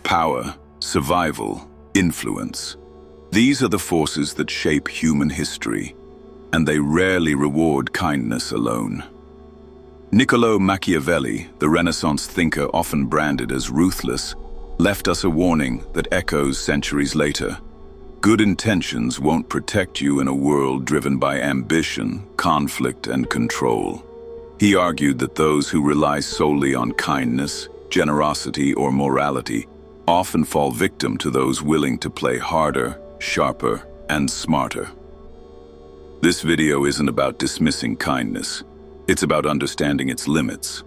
Power, survival, influence. These are the forces that shape human history, and they rarely reward kindness alone. Niccolo Machiavelli, the Renaissance thinker often branded as ruthless, left us a warning that echoes centuries later. Good intentions won't protect you in a world driven by ambition, conflict, and control. He argued that those who rely solely on kindness, generosity, or morality often fall victim to those willing to play harder, sharper, and smarter. This video isn't about dismissing kindness. It's about understanding its limits.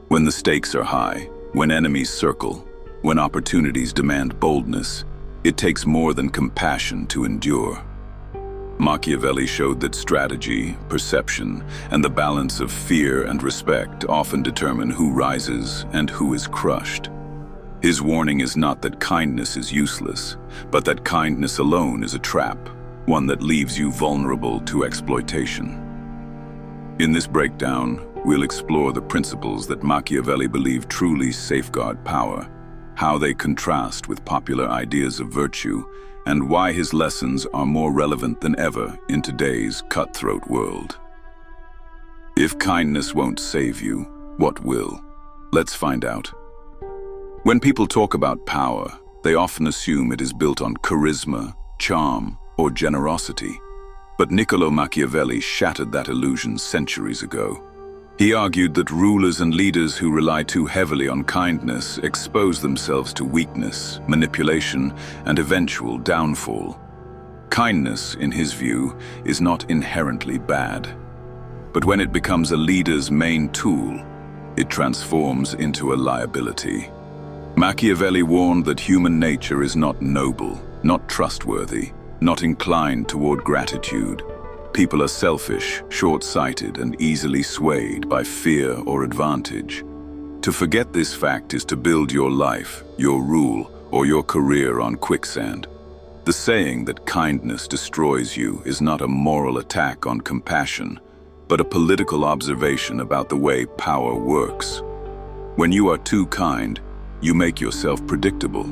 When the stakes are high, when enemies circle, when opportunities demand boldness, it takes more than compassion to endure. Machiavelli showed that strategy, perception, and the balance of fear and respect often determine who rises and who is crushed. His warning is not that kindness is useless, but that kindness alone is a trap, one that leaves you vulnerable to exploitation. In this breakdown, we'll explore the principles that Machiavelli believed truly safeguard power, how they contrast with popular ideas of virtue, and why his lessons are more relevant than ever in today's cutthroat world. If kindness won't save you, what will? Let's find out. When people talk about power, they often assume it is built on charisma, charm, or generosity. But Niccolo Machiavelli shattered that illusion centuries ago. He argued that rulers and leaders who rely too heavily on kindness expose themselves to weakness, manipulation, and eventual downfall. Kindness, in his view, is not inherently bad. But when it becomes a leader's main tool, it transforms into a liability. Machiavelli warned that human nature is not noble, not trustworthy, not inclined toward gratitude. People are selfish, short-sighted, and easily swayed by fear or advantage. To forget this fact is to build your life, your rule, or your career on quicksand. The saying that kindness destroys you is not a moral attack on compassion, but a political observation about the way power works. When you are too kind, you make yourself predictable.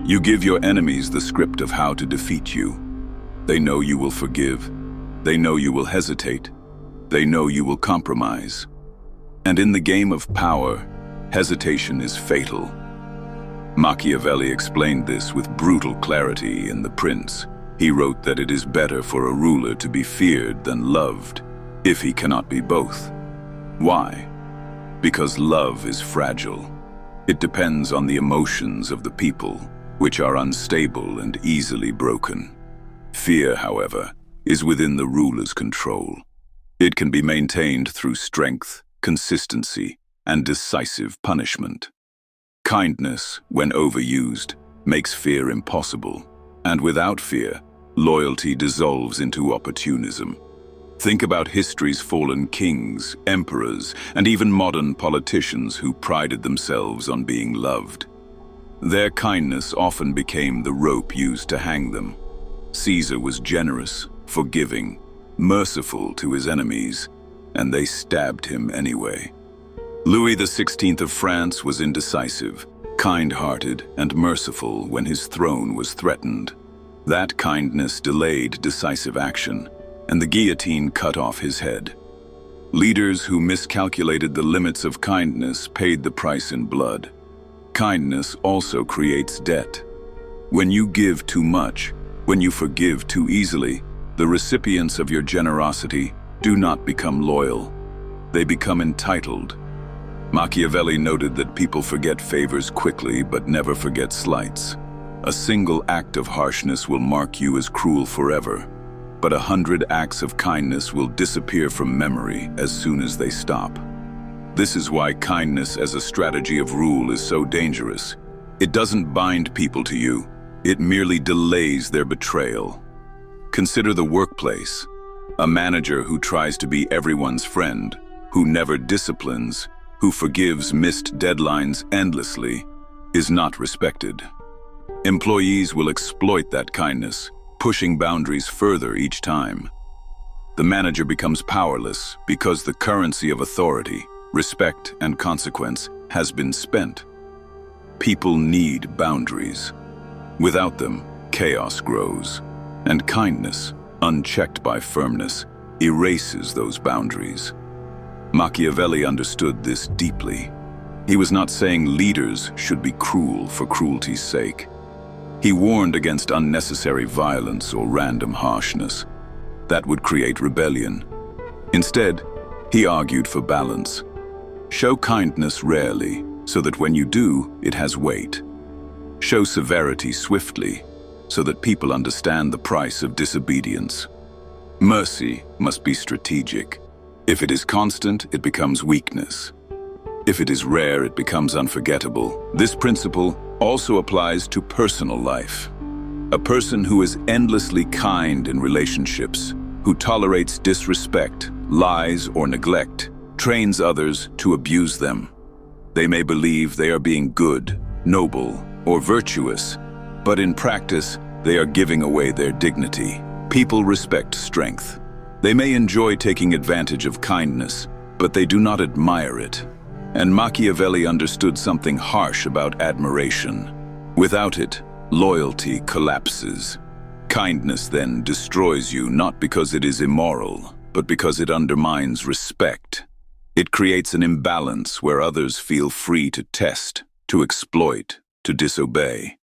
You give your enemies the script of how to defeat you. They know you will forgive. They know you will hesitate. They know you will compromise. And in the game of power, hesitation is fatal. Machiavelli explained this with brutal clarity in The Prince. He wrote that it is better for a ruler to be feared than loved, if he cannot be both. Why? Because love is fragile. It depends on the emotions of the people, which are unstable and easily broken. Fear, however, is within the ruler's control. It can be maintained through strength, consistency, and decisive punishment. Kindness, when overused, makes fear impossible, and without fear, loyalty dissolves into opportunism. Think about history's fallen kings, emperors, and even modern politicians who prided themselves on being loved. Their kindness often became the rope used to hang them. Caesar was generous, forgiving, merciful to his enemies, and they stabbed him anyway. Louis XVI of France was indecisive, kind-hearted, and merciful when his throne was threatened. That kindness delayed decisive action, and the guillotine cut off his head. Leaders who miscalculated the limits of kindness paid the price in blood. Kindness also creates debt. When you give too much, when you forgive too easily, the recipients of your generosity do not become loyal. They become entitled. Machiavelli noted that people forget favors quickly but never forget slights. A single act of harshness will mark you as cruel forever, but 100 acts of kindness will disappear from memory as soon as they stop. This is why kindness as a strategy of rule is so dangerous. It doesn't bind people to you, it merely delays their betrayal. Consider the workplace. A manager who tries to be everyone's friend, who never disciplines, who forgives missed deadlines endlessly, is not respected. Employees will exploit that kindness, pushing boundaries further each time. The manager becomes powerless because the currency of authority, respect, and consequence has been spent. People need boundaries. Without them, chaos grows, and kindness, unchecked by firmness, erases those boundaries. Machiavelli understood this deeply. He was not saying leaders should be cruel for cruelty's sake. He warned against unnecessary violence or random harshness. That would create rebellion. Instead, he argued for balance. Show kindness rarely, so that when you do, it has weight. Show severity swiftly, so that people understand the price of disobedience. Mercy must be strategic. If it is constant, it becomes weakness. If it is rare, it becomes unforgettable. This principle also applies to personal life. A person who is endlessly kind in relationships, who tolerates disrespect, lies, or neglect, trains others to abuse them. They may believe they are being good, noble, or virtuous, but in practice, they are giving away their dignity. People respect strength. They may enjoy taking advantage of kindness, but they do not admire it. And Machiavelli understood something harsh about admiration. Without it, loyalty collapses. Kindness then destroys you not because it is immoral, but because it undermines respect. It creates an imbalance where others feel free to test, to exploit, to disobey.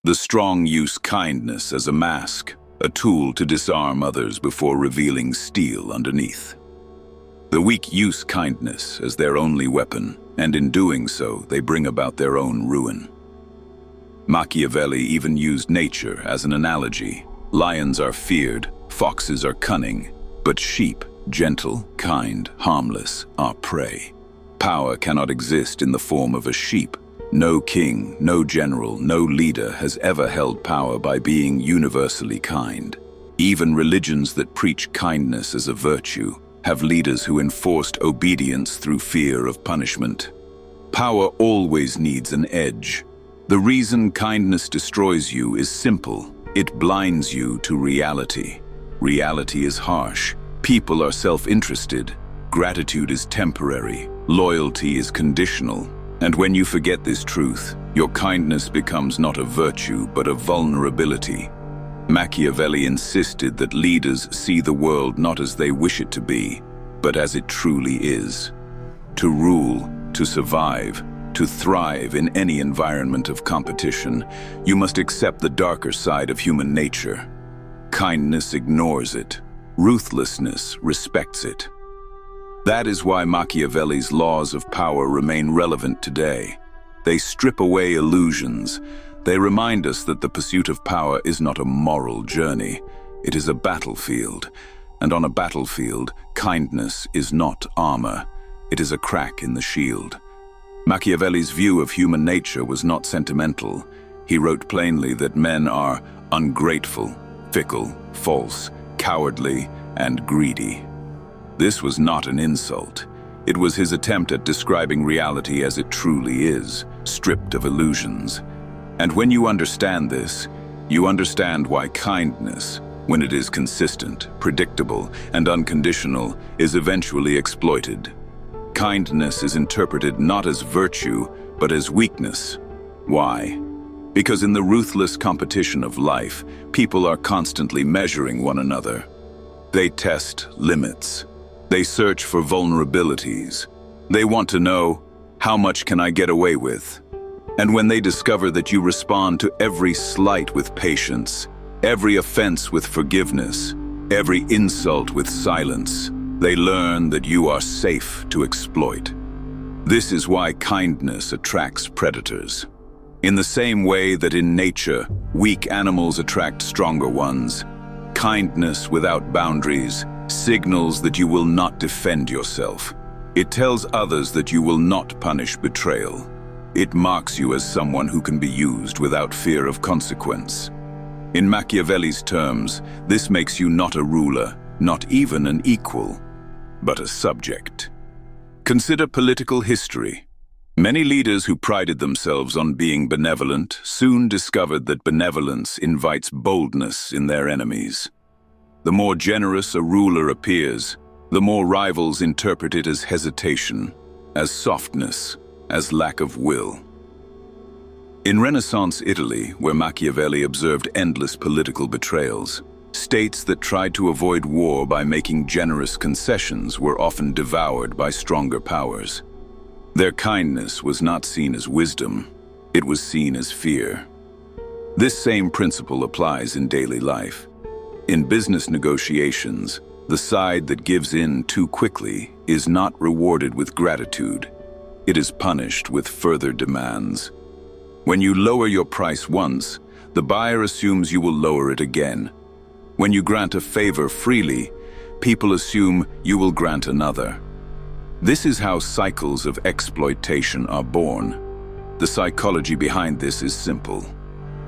The strong use kindness as a mask, a tool to disarm others before revealing steel underneath. The weak use kindness as their only weapon, and in doing so, they bring about their own ruin. Machiavelli even used nature as an analogy. Lions are feared, foxes are cunning, but sheep, gentle, kind, harmless, are prey. Power cannot exist in the form of a sheep. No king, no general, no leader has ever held power by being universally kind. Even religions that preach kindness as a virtue have leaders who enforced obedience through fear of punishment. Power always needs an edge. The reason kindness destroys you is simple. It blinds you to reality. Reality is harsh. People are self-interested. Gratitude is temporary. Loyalty is conditional. And when you forget this truth, your kindness becomes not a virtue, but a vulnerability. Machiavelli insisted that leaders see the world not as they wish it to be, but as it truly is. To rule, to survive, to thrive in any environment of competition, you must accept the darker side of human nature. Kindness ignores it. Ruthlessness respects it. That is why Machiavelli's laws of power remain relevant today. They strip away illusions. They remind us that the pursuit of power is not a moral journey. It is a battlefield. And on a battlefield, kindness is not armor. It is a crack in the shield. Machiavelli's view of human nature was not sentimental. He wrote plainly that men are ungrateful, fickle, false, cowardly, and greedy. This was not an insult. It was his attempt at describing reality as it truly is, stripped of illusions. And when you understand this, you understand why kindness, when it is consistent, predictable, and unconditional, is eventually exploited. Kindness is interpreted not as virtue, but as weakness. Why? Because in the ruthless competition of life, people are constantly measuring one another. They test limits. They search for vulnerabilities. They want to know, how much can I get away with? And when they discover that you respond to every slight with patience, every offense with forgiveness, every insult with silence, they learn that you are safe to exploit. This is why kindness attracts predators. In the same way that in nature, weak animals attract stronger ones, kindness without boundaries signals that you will not defend yourself. It tells others that you will not punish betrayal. It marks you as someone who can be used without fear of consequence. In Machiavelli's terms, this makes you not a ruler, not even an equal, but a subject. Consider political history. Many leaders who prided themselves on being benevolent soon discovered that benevolence invites boldness in their enemies. The more generous a ruler appears, the more rivals interpret it as hesitation, as softness, as lack of will. In Renaissance Italy, where Machiavelli observed endless political betrayals, states that tried to avoid war by making generous concessions were often devoured by stronger powers. Their kindness was not seen as wisdom, it was seen as fear. This same principle applies in daily life. In business negotiations, the side that gives in too quickly is not rewarded with gratitude. It is punished with further demands. When you lower your price once, the buyer assumes you will lower it again. When you grant a favor freely, people assume you will grant another. This is how cycles of exploitation are born. The psychology behind this is simple.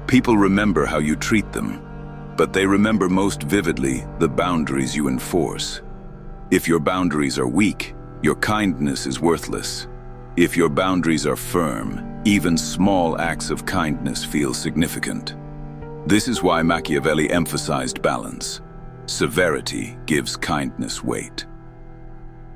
People remember how you treat them, but they remember most vividly the boundaries you enforce. If your boundaries are weak, your kindness is worthless. If your boundaries are firm, even small acts of kindness feel significant. This is why Machiavelli emphasized balance. Severity gives kindness weight.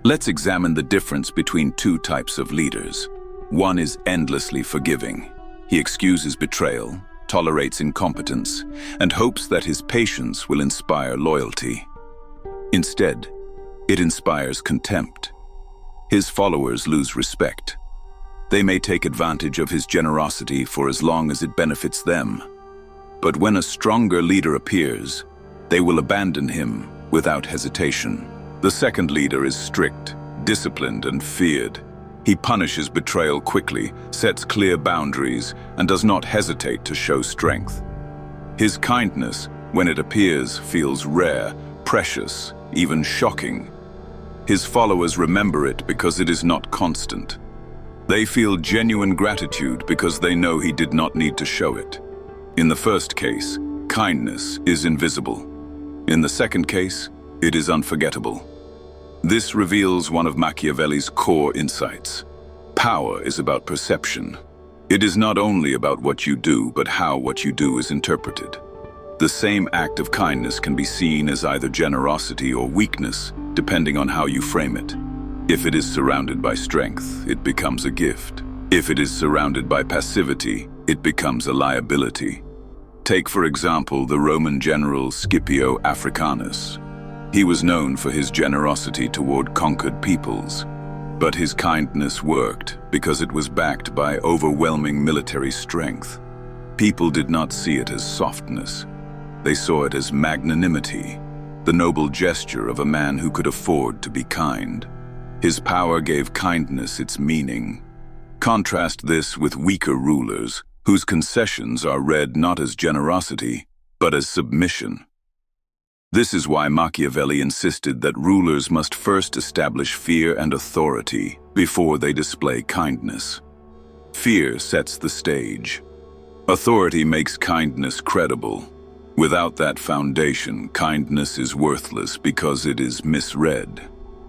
Let's examine the difference between two types of leaders. One is endlessly forgiving. He excuses betrayal, tolerates incompetence, and hopes that his patience will inspire loyalty. Instead, it inspires contempt. His followers lose respect. They may take advantage of his generosity for as long as it benefits them. But when a stronger leader appears, they will abandon him without hesitation. The second leader is strict, disciplined, and feared. He punishes betrayal quickly, sets clear boundaries, and does not hesitate to show strength. His kindness, when it appears, feels rare, precious, even shocking. His followers remember it because it is not constant. They feel genuine gratitude because they know he did not need to show it. In the first case, kindness is invisible. In the second case, it is unforgettable. This reveals one of Machiavelli's core insights. Power is about perception. It is not only about what you do, but how what you do is interpreted. The same act of kindness can be seen as either generosity or weakness, depending on how you frame it. If it is surrounded by strength, it becomes a gift. If it is surrounded by passivity, it becomes a liability. Take, for example, the Roman general Scipio Africanus. He was known for his generosity toward conquered peoples, but his kindness worked because it was backed by overwhelming military strength. People did not see it as softness. They saw it as magnanimity, the noble gesture of a man who could afford to be kind. His power gave kindness its meaning. Contrast this with weaker rulers, whose concessions are read not as generosity, but as submission. This is why Machiavelli insisted that rulers must first establish fear and authority before they display kindness. Fear sets the stage. Authority makes kindness credible. Without that foundation, kindness is worthless because it is misread.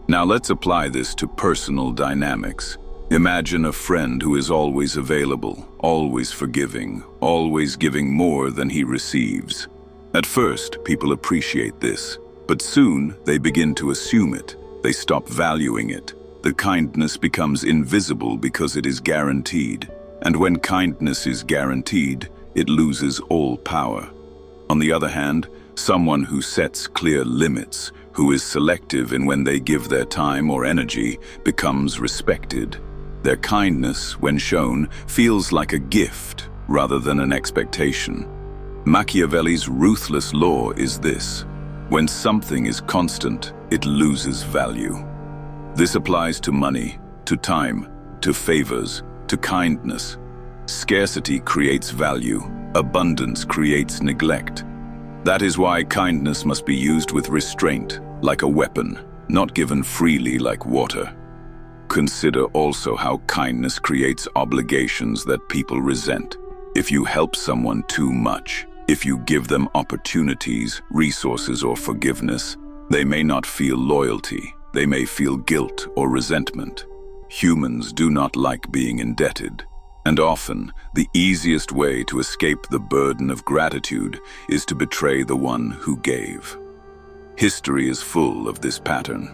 Now let's apply this to personal dynamics. Imagine a friend who is always available, always forgiving, always giving more than he receives. At first, people appreciate this, but soon they begin to assume it. They stop valuing it. The kindness becomes invisible because it is guaranteed. And when kindness is guaranteed, it loses all power. On the other hand, someone who sets clear limits, who is selective in when they give their time or energy, becomes respected. Their kindness, when shown, feels like a gift rather than an expectation. Machiavelli's ruthless law is this: when something is constant, it loses value. This applies to money, to time, to favors, to kindness. Scarcity creates value, abundance creates neglect. That is why kindness must be used with restraint, like a weapon, not given freely like water. Consider also how kindness creates obligations that people resent. If you help someone too much, if you give them opportunities, resources, or forgiveness, they may not feel loyalty. They may feel guilt or resentment. Humans do not like being indebted, and often the easiest way to escape the burden of gratitude is to betray the one who gave. History is full of this pattern.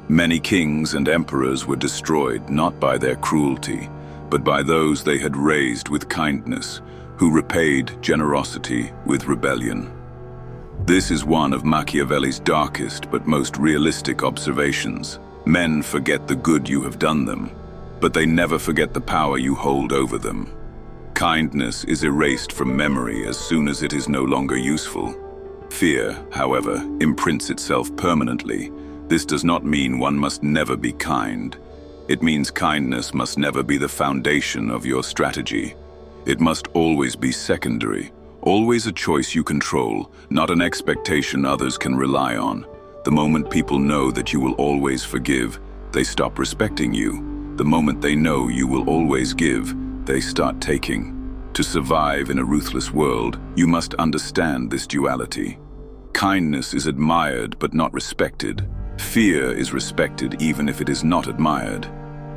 Many kings and emperors were destroyed not by their cruelty, but by those they had raised with kindness, who repaid generosity with rebellion. This is one of Machiavelli's darkest but most realistic observations. Men forget the good you have done them, but they never forget the power you hold over them. Kindness is erased from memory as soon as it is no longer useful. Fear, however, imprints itself permanently. This does not mean one must never be kind. It means kindness must never be the foundation of your strategy. It must always be secondary, always a choice you control, not an expectation others can rely on. The moment people know that you will always forgive, they stop respecting you. The moment they know you will always give, they start taking. To survive in a ruthless world, you must understand this duality. Kindness is admired but not respected. Fear is respected even if it is not admired.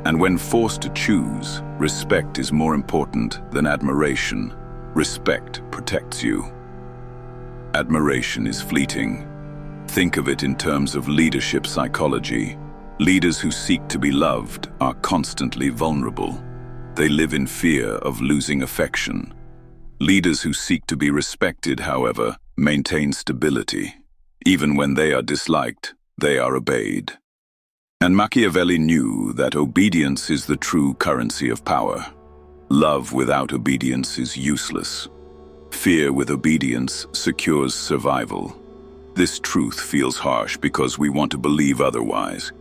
And when forced to choose, respect is more important than admiration. Respect protects you. Admiration is fleeting. Think of it in terms of leadership psychology. Leaders who seek to be loved are constantly vulnerable. They live in fear of losing affection. Leaders who seek to be respected, however, maintain stability. Even when they are disliked, they are obeyed. And Machiavelli knew that obedience is the true currency of power. Love without obedience is useless. Fear with obedience secures survival. This truth feels harsh because we want to believe otherwise.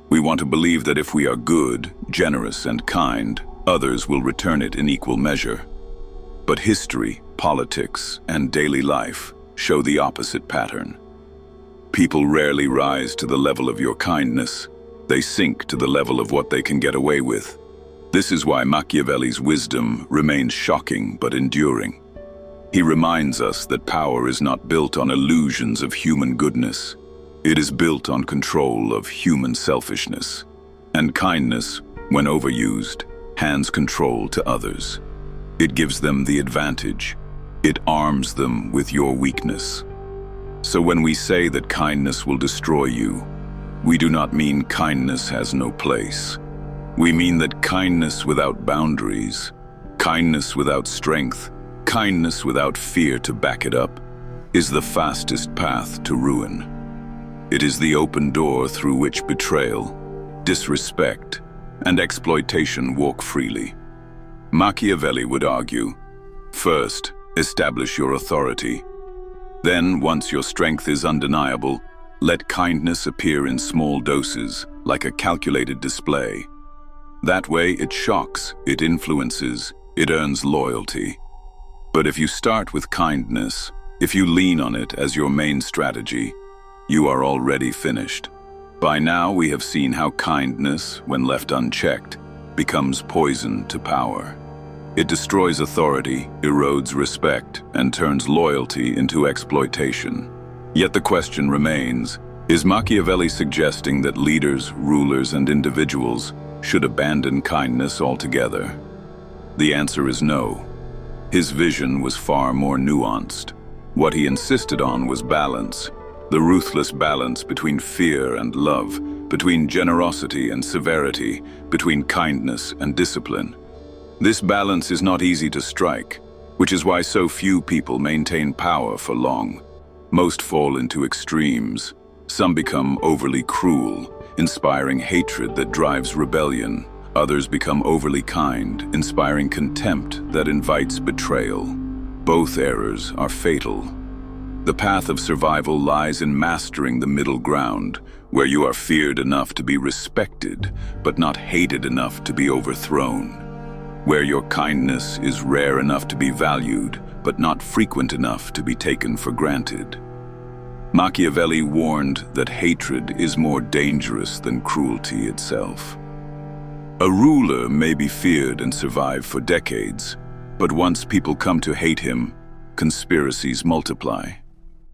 We want to believe that if we are good, generous, and kind, others will return it in equal measure. But history, politics, and daily life show the opposite pattern. People rarely rise to the level of your kindness. They sink to the level of what they can get away with. This is why Machiavelli's wisdom remains shocking but enduring. He reminds us that power is not built on illusions of human goodness. It is built on control of human selfishness. And kindness, when overused, hands control to others. It gives them the advantage. It arms them with your weakness. So when we say that kindness will destroy you, we do not mean kindness has no place. We mean that kindness without boundaries, kindness without strength, kindness without fear to back it up, is the fastest path to ruin. It is the open door through which betrayal, disrespect, and exploitation walk freely. Machiavelli would argue, first, establish your authority. Then, once your strength is undeniable, let kindness appear in small doses, like a calculated display. That way, it shocks, it influences, it earns loyalty. But if you start with kindness, if you lean on it as your main strategy, you are already finished. By now, we have seen how kindness, when left unchecked, becomes poison to power. It destroys authority, erodes respect, and turns loyalty into exploitation. Yet the question remains, is Machiavelli suggesting that leaders, rulers, and individuals should abandon kindness altogether? The answer is no. His vision was far more nuanced. What he insisted on was balance, the ruthless balance between fear and love, between generosity and severity, between kindness and discipline. This balance is not easy to strike, which is why so few people maintain power for long. Most fall into extremes. Some become overly cruel, inspiring hatred that drives rebellion. Others become overly kind, inspiring contempt that invites betrayal. Both errors are fatal. The path of survival lies in mastering the middle ground, where you are feared enough to be respected, but not hated enough to be overthrown. Where your kindness is rare enough to be valued, but not frequent enough to be taken for granted. Machiavelli warned that hatred is more dangerous than cruelty itself. A ruler may be feared and survive for decades, but once people come to hate him, conspiracies multiply.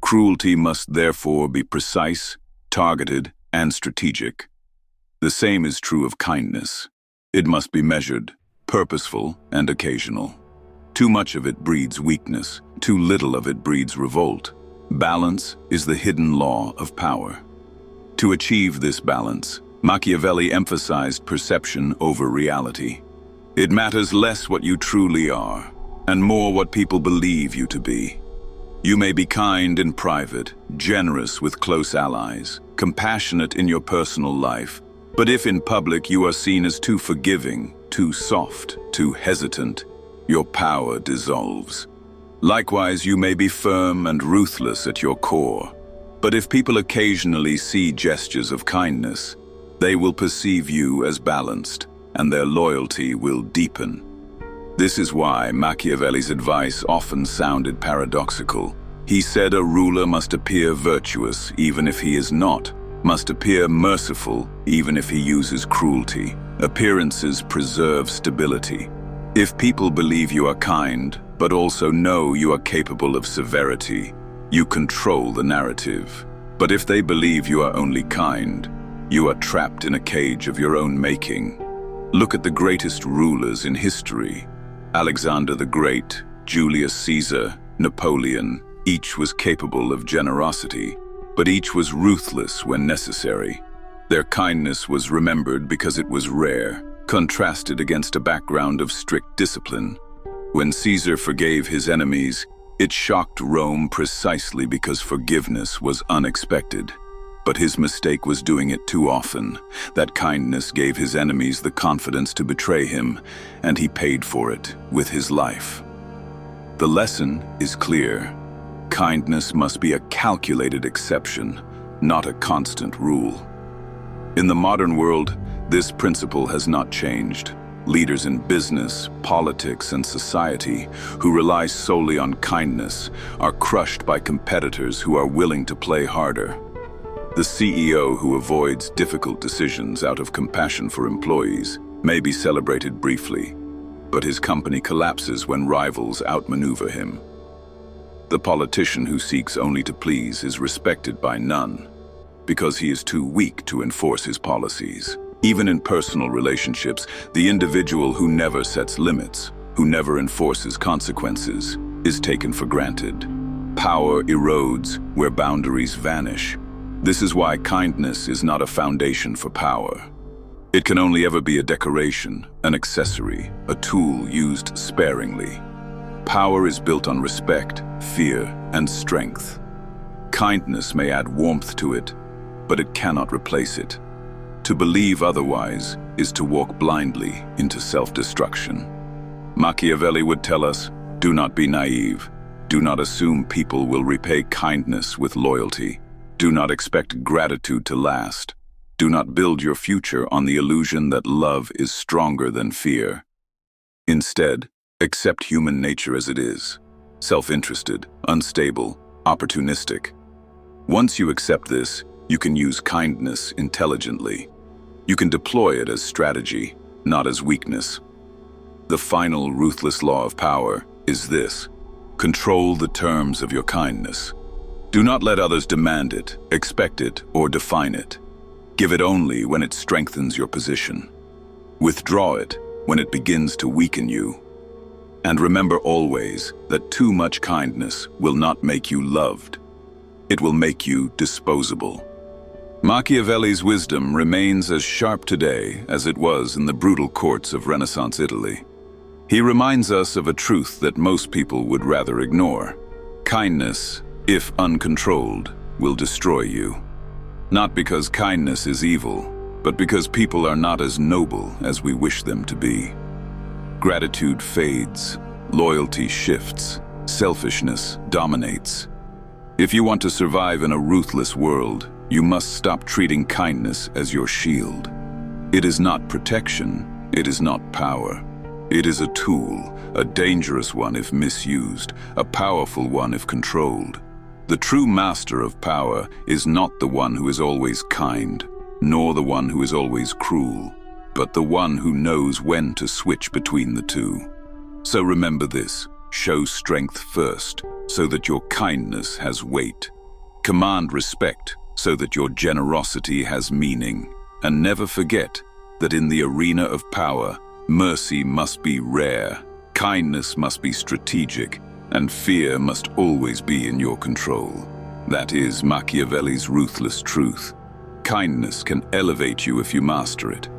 Cruelty must therefore be precise, targeted, and strategic. The same is true of kindness. It must be measured, purposeful, and occasional. Too much of it breeds weakness, too little of it breeds revolt. Balance is the hidden law of power. To achieve this balance, Machiavelli emphasized perception over reality. It matters less what you truly are, and more what people believe you to be. You may be kind in private, generous with close allies, compassionate in your personal life, but if in public you are seen as too forgiving, too soft, too hesitant, your power dissolves. Likewise, you may be firm and ruthless at your core, but if people occasionally see gestures of kindness, they will perceive you as balanced, and their loyalty will deepen. This is why Machiavelli's advice often sounded paradoxical. He said a ruler must appear virtuous even if he is not, must appear merciful even if he uses cruelty. Appearances preserve stability. If people believe you are kind, but also know you are capable of severity, you control the narrative. But if they believe you are only kind, you are trapped in a cage of your own making. Look at the greatest rulers in history. Alexander the Great, Julius Caesar, Napoleon, each was capable of generosity, but each was ruthless when necessary. Their kindness was remembered because it was rare, contrasted against a background of strict discipline. When Caesar forgave his enemies, it shocked Rome precisely because forgiveness was unexpected. But his mistake was doing it too often. That kindness gave his enemies the confidence to betray him, and he paid for it with his life. The lesson is clear. Kindness must be a calculated exception, not a constant rule. In the modern world, this principle has not changed. Leaders in business, politics, and society who rely solely on kindness are crushed by competitors who are willing to play harder. The CEO who avoids difficult decisions out of compassion for employees may be celebrated briefly, but his company collapses when rivals outmaneuver him. The politician who seeks only to please is respected by none, because he is too weak to enforce his policies. Even in personal relationships, the individual who never sets limits, who never enforces consequences, is taken for granted. Power erodes where boundaries vanish. This is why kindness is not a foundation for power. It can only ever be a decoration, an accessory, a tool used sparingly. Power is built on respect, fear, and strength. Kindness may add warmth to it, but it cannot replace it. To believe otherwise is to walk blindly into self-destruction. Machiavelli would tell us, do not be naive. Do not assume people will repay kindness with loyalty. Do not expect gratitude to last. Do not build your future on the illusion that love is stronger than fear. Instead, accept human nature as it is, self-interested, unstable, opportunistic. Once you accept this, you can use kindness intelligently. You can deploy it as strategy, not as weakness. The final ruthless law of power is this: control the terms of your kindness. Do not let others demand it, expect it, or define it. Give it only when it strengthens your position. Withdraw it when it begins to weaken you. And remember always that too much kindness will not make you loved. It will make you disposable. Machiavelli's wisdom remains as sharp today as it was in the brutal courts of Renaissance Italy. He reminds us of a truth that most people would rather ignore. Kindness, if uncontrolled, will destroy you. Not because kindness is evil, but because people are not as noble as we wish them to be. Gratitude fades, loyalty shifts, selfishness dominates. If you want to survive in a ruthless world, you must stop treating kindness as your shield. It is not protection, it is not power. It is a tool, a dangerous one if misused, a powerful one if controlled. The true master of power is not the one who is always kind, nor the one who is always cruel, but the one who knows when to switch between the two. So remember this: show strength first, so that your kindness has weight. Command respect, so that your generosity has meaning. And never forget that in the arena of power, mercy must be rare, kindness must be strategic, and fear must always be in your control. That is Machiavelli's ruthless truth. Kindness can elevate you if you master it,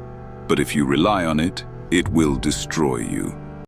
but if you rely on it, It will destroy you.